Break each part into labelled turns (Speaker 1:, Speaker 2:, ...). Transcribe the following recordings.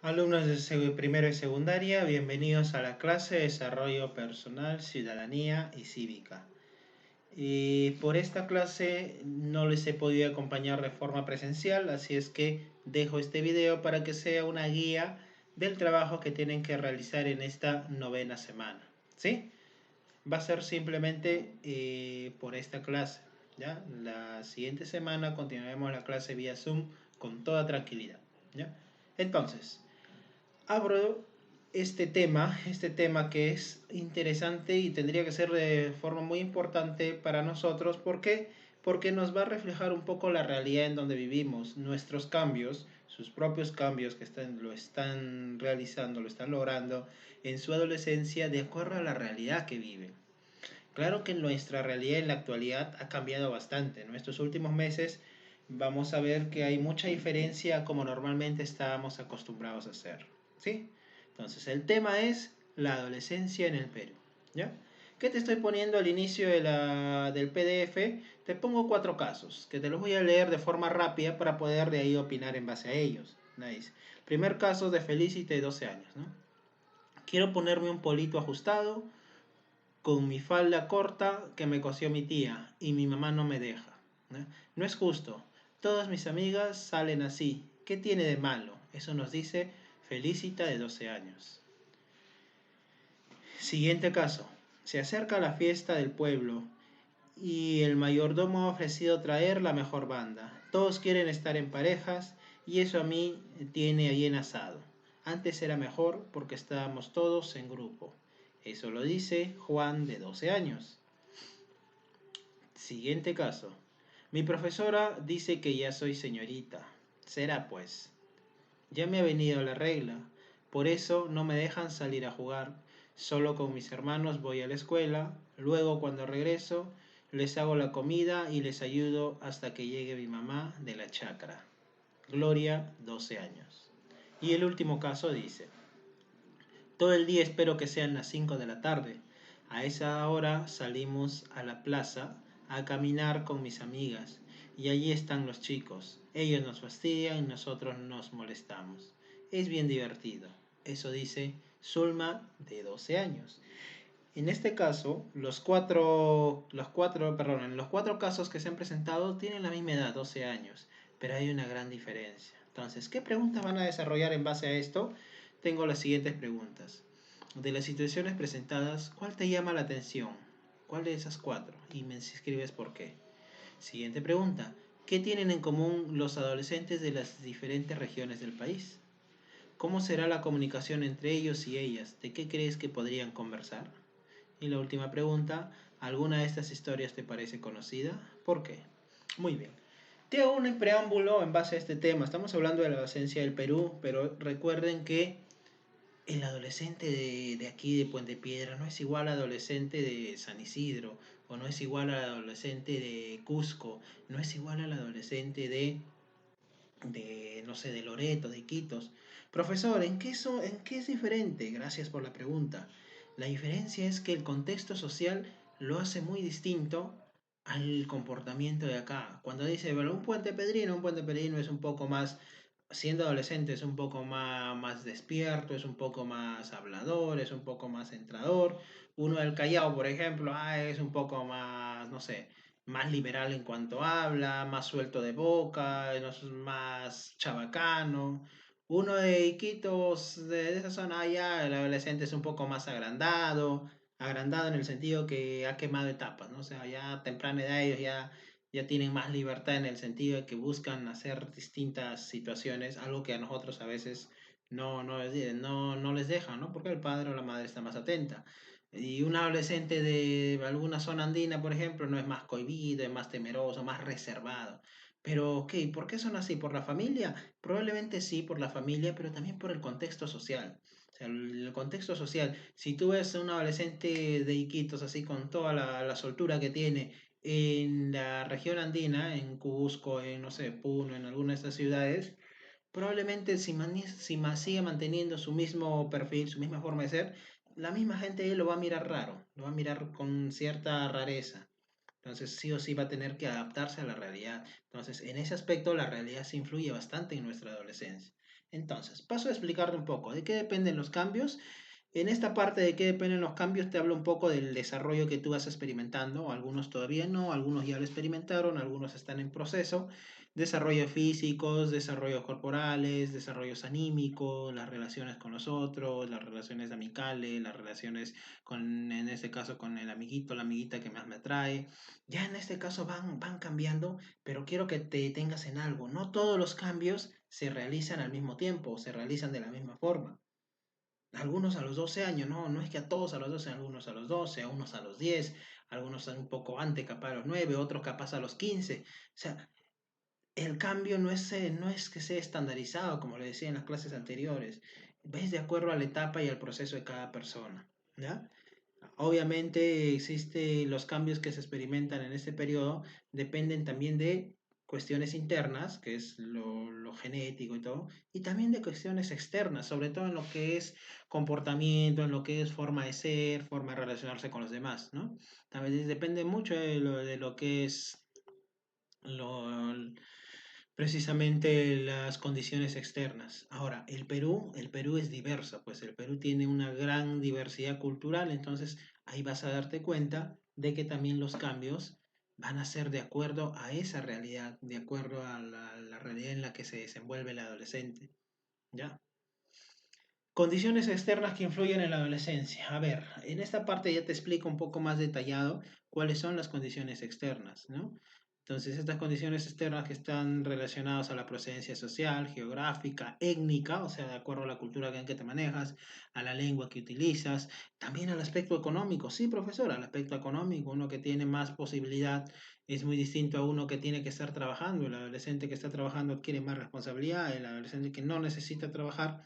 Speaker 1: Alumnos de primero y secundaria, bienvenidos a la clase de Desarrollo Personal, Ciudadanía y Cívica. Y por esta clase no les he podido acompañar de forma presencial, así es que dejo este video para que sea una guía del trabajo que tienen que realizar en esta novena semana. ¿Sí? Va a ser simplemente por esta clase. ¿Ya? La siguiente semana continuaremos la clase vía Zoom con toda tranquilidad. ¿Ya? Entonces, abro este tema que es interesante y tendría que ser de forma muy importante para nosotros. ¿Por qué? Porque nos va a reflejar un poco la realidad en donde vivimos, nuestros cambios, sus propios cambios que lo están realizando, lo están logrando en su adolescencia de acuerdo a la realidad que viven. Claro que nuestra realidad en la actualidad ha cambiado bastante. En estos últimos meses vamos a ver que hay mucha diferencia a como normalmente estábamos acostumbrados a hacer. ¿Sí? Entonces, el tema es la adolescencia en el Perú. ¿Ya? ¿Qué te estoy poniendo al inicio del PDF? Te pongo cuatro casos, que te los voy a leer de forma rápida para poder de ahí opinar en base a ellos. Nice. Primer caso de Felicity de 12 años. ¿No? Quiero ponerme un polito ajustado, con mi falda corta que me cosió mi tía y mi mamá no me deja. ¿No? No es justo. Todas mis amigas salen así. ¿Qué tiene de malo? Eso nos dice Felicita de 12 años. Siguiente caso. Se acerca la fiesta del pueblo y el mayordomo ha ofrecido traer la mejor banda. Todos quieren estar en parejas y eso a mí tiene ahí en asado. Antes era mejor porque estábamos todos en grupo. Eso lo dice Juan de 12 años. Siguiente caso. Mi profesora dice que ya soy señorita. Será pues. Ya me ha venido la regla. Por eso no me dejan salir a jugar. Solo con mis hermanos voy a la escuela. Luego cuando regreso les hago la comida y les ayudo hasta que llegue mi mamá de la chacra. Gloria, 12 años. Y el último caso dice, todo el día espero que sean las 5 de la tarde. A esa hora salimos a la plaza a caminar con mis amigas y allí están los chicos. Ellos nos fastidian y nosotros nos molestamos. Es bien divertido. Eso dice Zulma de 12 años. En este caso, en los cuatro casos que se han presentado tienen la misma edad, 12 años, pero hay una gran diferencia. Entonces, ¿qué preguntas van a desarrollar en base a esto? Tengo las siguientes preguntas. De las situaciones presentadas, ¿cuál te llama la atención? ¿Cuál de esas cuatro? Y me escribes por qué. Siguiente pregunta. ¿Qué tienen en común los adolescentes de las diferentes regiones del país? ¿Cómo será la comunicación entre ellos y ellas? ¿De qué crees que podrían conversar? Y la última pregunta, ¿alguna de estas historias te parece conocida? ¿Por qué? Muy bien. Te hago un preámbulo en base a este tema. Estamos hablando de la adolescencia del Perú, pero recuerden que el adolescente de aquí de Puente Piedra no es igual al adolescente de San Isidro, o no es igual al adolescente de Cusco, no es igual al adolescente no sé, de Loreto, de Iquitos. Profesor, ¿en qué es diferente? Gracias por la pregunta. La diferencia es que el contexto social lo hace muy distinto al comportamiento de acá. Cuando dice, bueno, un puente pedrino es un poco más, siendo adolescente, es un poco más despierto, es un poco más hablador, es un poco más centrador. Uno del Callao, por ejemplo, es un poco más, no sé, más liberal en cuanto habla, más suelto de boca, no es más chabacano. Uno de Iquitos, de esa zona allá, el adolescente es un poco más agrandado en el sentido que ha quemado etapas, ¿no? O sea, ya a temprana edad ellos ya tienen más libertad en el sentido de que buscan hacer distintas situaciones, algo que a nosotros a veces no les deja, ¿no? Porque el padre o la madre está más atenta. Y un adolescente de alguna zona andina, por ejemplo, no es más cohibido, es más temeroso, más reservado. Pero, ok, ¿por qué son así? ¿Por la familia? Probablemente sí, por la familia, pero también por el contexto social. O sea, el contexto social. Si tú ves a un adolescente de Iquitos, así con toda la soltura que tiene en la región andina, en Cusco, en, no sé, Puno, en alguna de estas ciudades, probablemente si sigue manteniendo su mismo perfil, su misma forma de ser, la misma gente lo va a mirar raro, lo va a mirar con cierta rareza. Entonces, sí o sí va a tener que adaptarse a la realidad. Entonces, en ese aspecto, la realidad se influye bastante en nuestra adolescencia. Entonces, paso a explicarte un poco de qué dependen los cambios. En esta parte de qué dependen los cambios, te hablo un poco del desarrollo que tú vas experimentando. Algunos todavía no, algunos ya lo experimentaron, algunos están en proceso. Desarrollo físicos, desarrollos corporales, desarrollos anímicos, las relaciones con los otros, las relaciones amicales, las relaciones con, en este caso, con el amiguito, la amiguita que más me atrae. Ya en este caso van cambiando, pero quiero que te detengas en algo. No todos los cambios se realizan al mismo tiempo o se realizan de la misma forma. Algunos a los 12 años, no, no es que a todos a los 12, algunos a los 12, a unos a los 10, algunos un poco antes, capaz a los 9, otros capaz a los 15. O sea, el cambio no es que sea estandarizado, como le decía en las clases anteriores. Ves de acuerdo a la etapa y al proceso de cada persona, ¿ya? Obviamente existen los cambios que se experimentan en este periodo, dependen también de cuestiones internas, que es lo genético y todo, y también de cuestiones externas, sobre todo en lo que es comportamiento, en lo que es forma de ser, forma de relacionarse con los demás, ¿no? También depende mucho de lo que es lo, precisamente las condiciones externas. Ahora, el Perú es diverso, pues el Perú tiene una gran diversidad cultural, entonces ahí vas a darte cuenta de que también los cambios van a ser de acuerdo a esa realidad, de acuerdo a la realidad en la que se desenvuelve el adolescente, ¿ya? Condiciones externas que influyen en la adolescencia. A ver, en esta parte ya te explico un poco más detallado cuáles son las condiciones externas, ¿no? Entonces, estas condiciones externas que están relacionadas a la procedencia social, geográfica, étnica, o sea, de acuerdo a la cultura en que te manejas, a la lengua que utilizas, también al aspecto económico. Sí, profesor, al aspecto económico, uno que tiene más posibilidad es muy distinto a uno que tiene que estar trabajando. El adolescente que está trabajando adquiere más responsabilidad, el adolescente que no necesita trabajar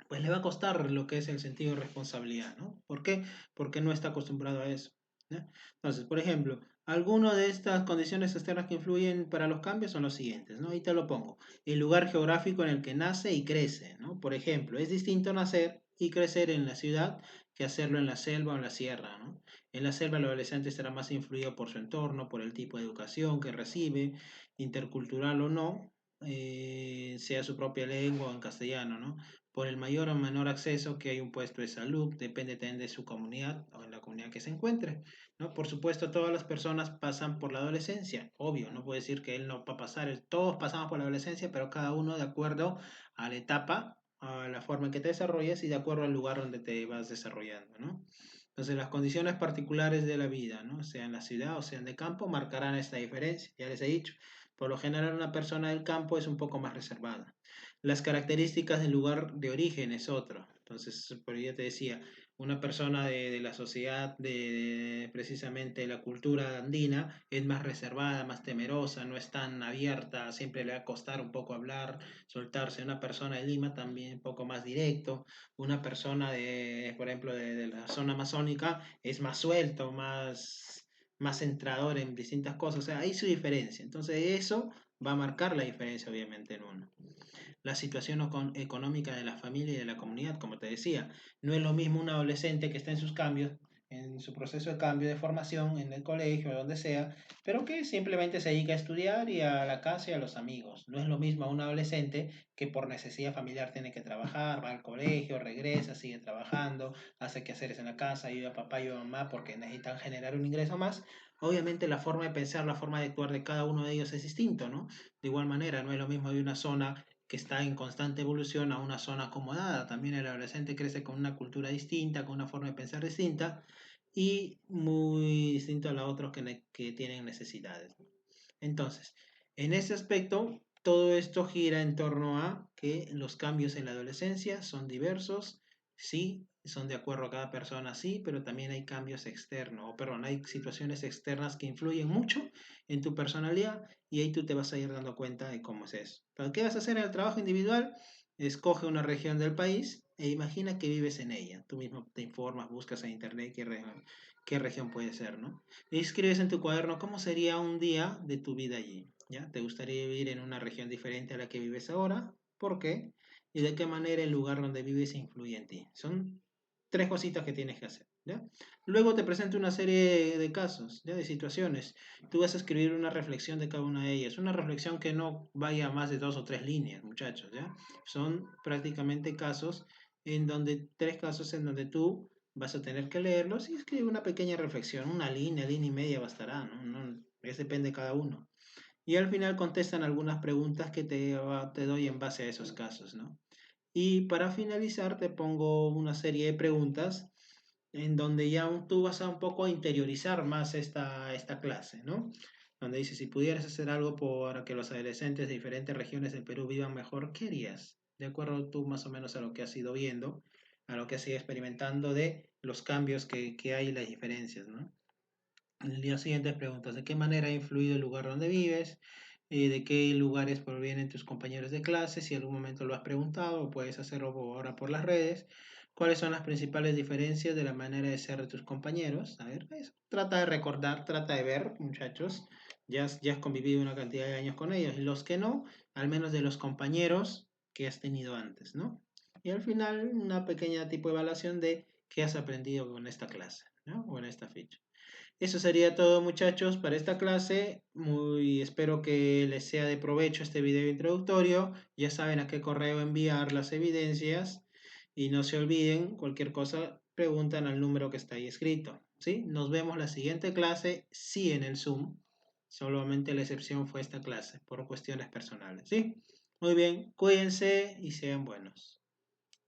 Speaker 1: pues le va a costar lo que es el sentido de responsabilidad, ¿no? ¿Por qué? Porque no está acostumbrado a eso, ¿ya? Entonces, por ejemplo, algunas de estas condiciones externas que influyen para los cambios son los siguientes, ¿no? Ahí te lo pongo. El lugar geográfico en el que nace y crece, ¿no? Por ejemplo, es distinto nacer y crecer en la ciudad que hacerlo en la selva o en la sierra, ¿no? En la selva el adolescente estará más influido por su entorno, por el tipo de educación que recibe, intercultural o no, sea su propia lengua o en castellano, ¿no? Por el mayor o menor acceso que hay un puesto de salud, depende también de su comunidad o en la comunidad que se encuentre, ¿no? Por supuesto, todas las personas pasan por la adolescencia, obvio, no puedo decir que él no va a pasar, todos pasamos por la adolescencia, pero cada uno de acuerdo a la etapa, a la forma en que te desarrollas y de acuerdo al lugar donde te vas desarrollando, ¿no? Entonces, las condiciones particulares de la vida, ¿no? Sea en la ciudad o sea en el campo, marcarán esta diferencia, ya les he dicho. Por lo general, una persona del campo es un poco más reservada. Las características del lugar de origen es otro. Entonces, por ya te decía, una persona de la sociedad de precisamente la cultura andina es más reservada, más temerosa, no es tan abierta, siempre le va a costar un poco hablar, soltarse. Una persona de Lima también un poco más directo. Una persona de, por ejemplo, de la zona amazónica es más suelto, más centrador en distintas cosas. O sea, hay su diferencia. Entonces, eso va a marcar la diferencia, obviamente, en uno. La situación económica de la familia y de la comunidad, como te decía. No es lo mismo un adolescente que está en sus cambios, en su proceso de cambio de formación, en el colegio, donde sea, pero que simplemente se dedica a estudiar y a la casa y a los amigos. No es lo mismo a un adolescente que por necesidad familiar tiene que trabajar, va al colegio, regresa, sigue trabajando, hace quehaceres en la casa, ayuda a papá y a mamá porque necesitan generar un ingreso más. Obviamente la forma de pensar, la forma de actuar de cada uno de ellos es distinto, ¿no? De igual manera, no es lo mismo de una zona que está en constante evolución a una zona acomodada. También el adolescente crece con una cultura distinta, con una forma de pensar distinta y muy distinto a los otros que tienen necesidades. Entonces, en ese aspecto, todo esto gira en torno a que los cambios en la adolescencia son diversos, sí, son de acuerdo a cada persona, sí, pero también hay cambios externos, o perdón, hay situaciones externas que influyen mucho en tu personalidad y ahí tú te vas a ir dando cuenta de cómo es eso. ¿Pero qué vas a hacer en el trabajo individual? Escoge una región del país e imagina que vives en ella. Tú mismo te informas, buscas en internet qué región puede ser, ¿no? Y escribes en tu cuaderno cómo sería un día de tu vida allí, ¿ya? ¿Te gustaría vivir en una región diferente a la que vives ahora? ¿Por qué? ¿Y de qué manera el lugar donde vives influye en ti? Son tres cositas que tienes que hacer. ¿ya? Luego te presento una serie de casos, ¿ya? De situaciones. Tú vas a escribir una reflexión de cada una de ellas. Una reflexión que no vaya a más de 2 o 3 líneas, muchachos, ¿ya? Son prácticamente casos en donde, 3 casos en donde tú vas a tener que leerlos y escribir una pequeña reflexión. Una línea y media bastará, ¿no? Depende de cada uno. Y al final contestan algunas preguntas que te doy en base a esos casos, ¿no? Y para finalizar te pongo una serie de preguntas en donde ya tú vas a un poco a interiorizar más esta clase, ¿no? Donde dice, si pudieras hacer algo para que los adolescentes de diferentes regiones del Perú vivan mejor, ¿qué harías? De acuerdo tú más o menos a lo que has ido viendo, a lo que has ido experimentando de los cambios que hay y las diferencias, ¿no? Las siguientes preguntas, ¿de qué manera ha influido el lugar donde vives? ¿De qué lugares provienen tus compañeros de clase? Si en algún momento lo has preguntado, o puedes hacerlo ahora por las redes. ¿Cuáles son las principales diferencias de la manera de ser de tus compañeros? A ver, eso. Trata de recordar, trata de ver, muchachos. Ya has convivido una cantidad de años con ellos. Y los que no, al menos de los compañeros que has tenido antes, ¿no? Y al final, una pequeña tipo de evaluación de qué has aprendido con esta clase, ¿no? O en esta ficha. Eso sería todo, muchachos, para esta clase. Muy espero que les sea de provecho este video introductorio. Ya saben a qué correo enviar las evidencias y no se olviden, cualquier cosa preguntan al número que está ahí escrito, ¿sí? Nos vemos la siguiente clase, sí en el Zoom. Solamente la excepción fue esta clase por cuestiones personales, ¿sí? Muy bien, cuídense y sean buenos.